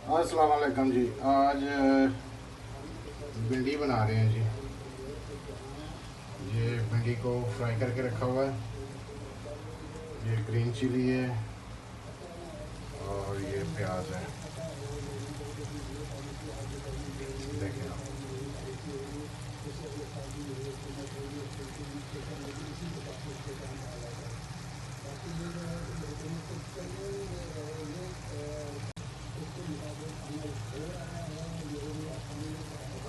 अस्सलाम वालेकुम जी। आज भिंडी बना रहे हैं जी। ये भिंडी को फ्राई करके रखा हुआ है। ये ग्रीन चिली है और ये प्याज है। देखें आप।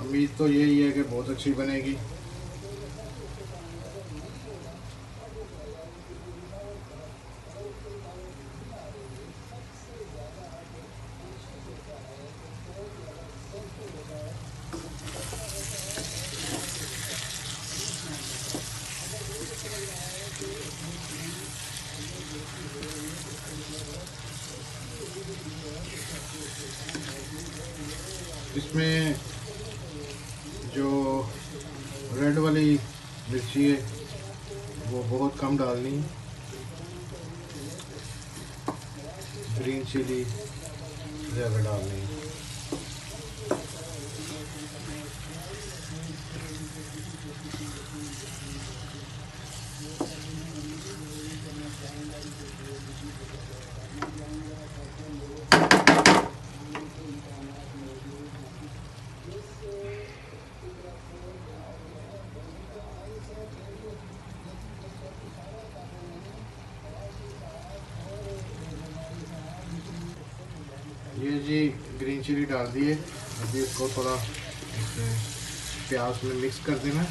उम्मीद तो यही है कि बहुत अच्छी बनेगी। इसमें जो रेड वाली मिर्ची है वो बहुत कम डालनी, ग्रीन चिली ज़्यादा डालनी। ये जी ग्रीन चिली डाल दिए। अभी इसको थोड़ा इसमें प्याज में मिक्स कर देना।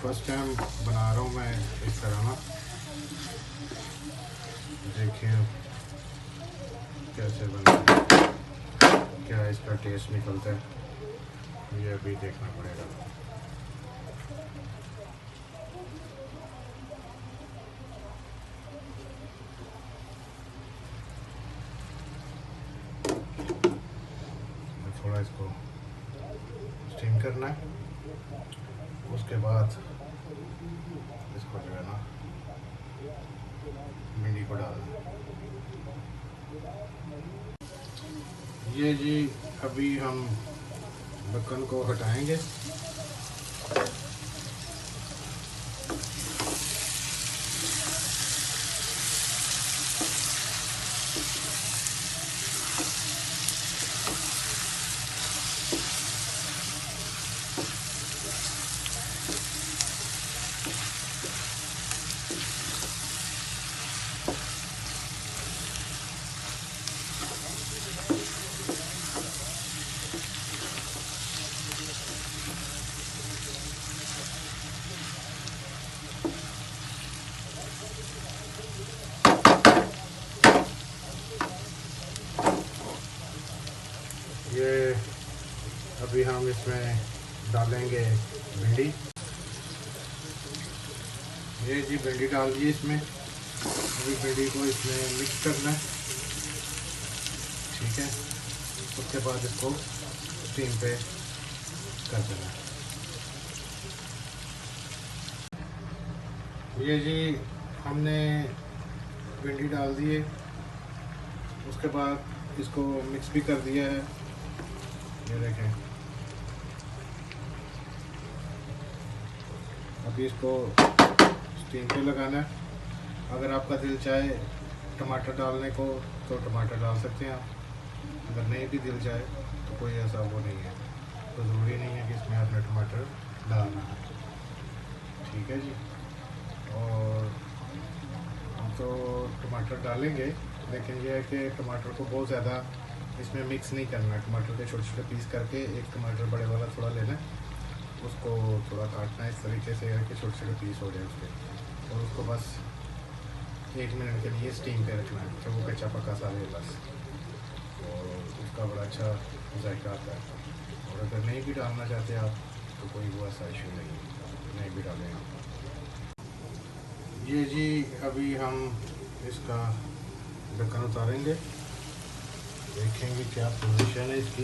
फर्स्ट टाइम बना रहा हूँ मैं इस तरह ना। देखिए कैसे बनता है, क्या इसका टेस्ट निकलता है, ये अभी देखना पड़ेगा। थोड़ा इसको स्टीम करना है, उसके बाद इसको जो है ना भिंडी को डालना है। ये जी अभी हम ढक्कन को हटाएंगे। ये अभी हम इसमें डालेंगे भिंडी। ये जी भिंडी डाल दी इसमें। अभी भिंडी को इसमें मिक्स करना है, ठीक है। उसके बाद इसको स्टीम पे कर देना। ये जी हमने भिंडी डाल दी है, उसके बाद इसको मिक्स भी कर दिया है। ये देखें। अभी इसको स्टीम पे लगाना है। अगर आपका दिल चाहे टमाटर डालने को तो टमाटर डाल सकते हैं आप। अगर नहीं भी दिल चाहे तो कोई ऐसा वो नहीं है, तो ज़रूरी नहीं है कि इसमें आपने टमाटर डालना है, ठीक है जी। और हम तो टमाटर डालेंगे, लेकिन यह है कि टमाटर को बहुत ज़्यादा इसमें मिक्स नहीं करना है। टमाटर के छोटे छोटे पीस करके, एक टमाटर बड़े वाला थोड़ा लेना है, उसको थोड़ा काटना है इस तरीके से कि छोटे छोटे पीस हो जाए उसके, और उसको बस 1 मिनट के लिए स्टीम पे रखना है, तो वो कच्चा पका सा रहे बस, और उसका बड़ा अच्छा जायका आता है। और अगर नहीं भी डालना चाहते आप तो कोई वो ऐसा इशू नहीं भी डालें आप। ये जी अभी हम इसका ढक्कन उतारेंगे। देखेंगे क्या पोजीशन है इसकी।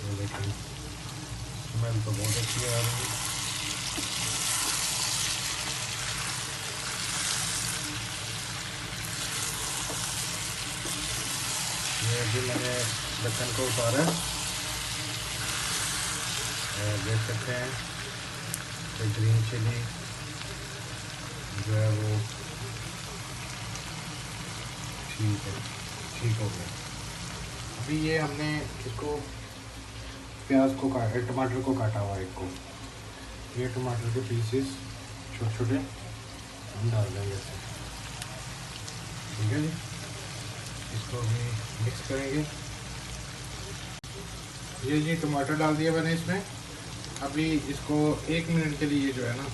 ये देखें, स्मेल तो बहुत अच्छी आ रही है। ये अभी मैंने ढक्कन को उतारा, देख सकते हैं कि ग्रीन चिली जो है वो ठीक हो गया। अभी ये हमने इसको प्याज को टमाटर को काटा हुआ है एक को, ये टमाटर के पीसेस छोटे छोटे हम डाल देंगे इसमें, ठीक है जी। इसको अभी मिक्स करेंगे। ये जी टमाटर डाल दिया मैंने इसमें। अभी इसको 1 मिनट के लिए जो है ना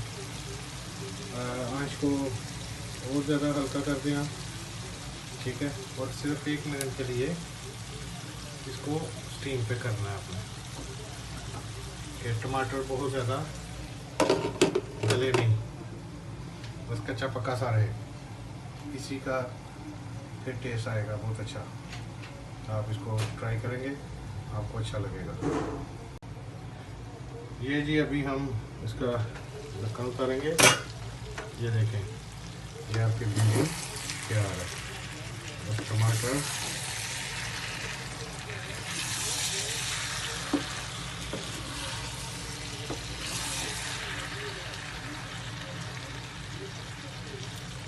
आँच को और ज़्यादा हल्का कर दें आप, ठीक है। और सिर्फ 1 मिनट के लिए इसको स्टीम पे करना है आपने, कि टमाटर बहुत ज़्यादा गले नहीं, बस कच्चा पक्का सा रहे, इसी का फिर टेस्ट आएगा बहुत अच्छा। आप इसको ट्राई करेंगे, आपको अच्छा लगेगा। ये जी अभी हम इसका ढक्कन उतारेंगे। ये देखें, ये आपकी भिंडी तैयार है। बस टमाटर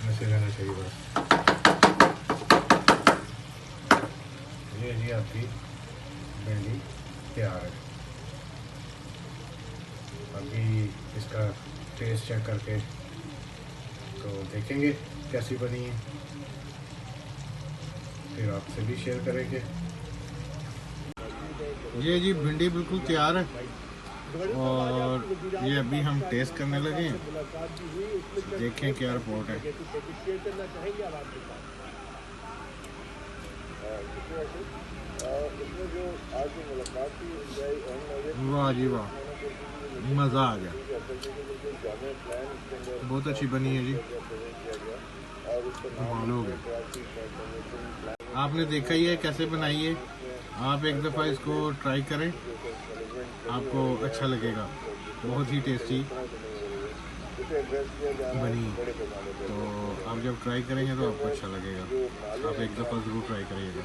ऐसे रहना चाहिए बस। ये जी आपकी भिंडी तैयार है। अभी इसका टेस्ट चेक करके तो देखेंगे कैसी बनी है, फिर आपसे भी शेयर करेंगे। ये जी भिंडी बिल्कुल तैयार है और ये अभी हम टेस्ट करने लगे हैं। देखें क्या रिपोर्ट है। वाह जी वाह, मज़ा आ गया, बहुत अच्छी बनी है जी, कमाल हो गया। आपने देखा ही है कैसे बनाई है, आप एक दफ़ा इसको ट्राई करें, आपको अच्छा लगेगा। बहुत ही टेस्टी बनी, तो आप जब ट्राई करेंगे तो आपको अच्छा लगेगा। आप एक दफ़ा ज़रूर ट्राई करिएगा।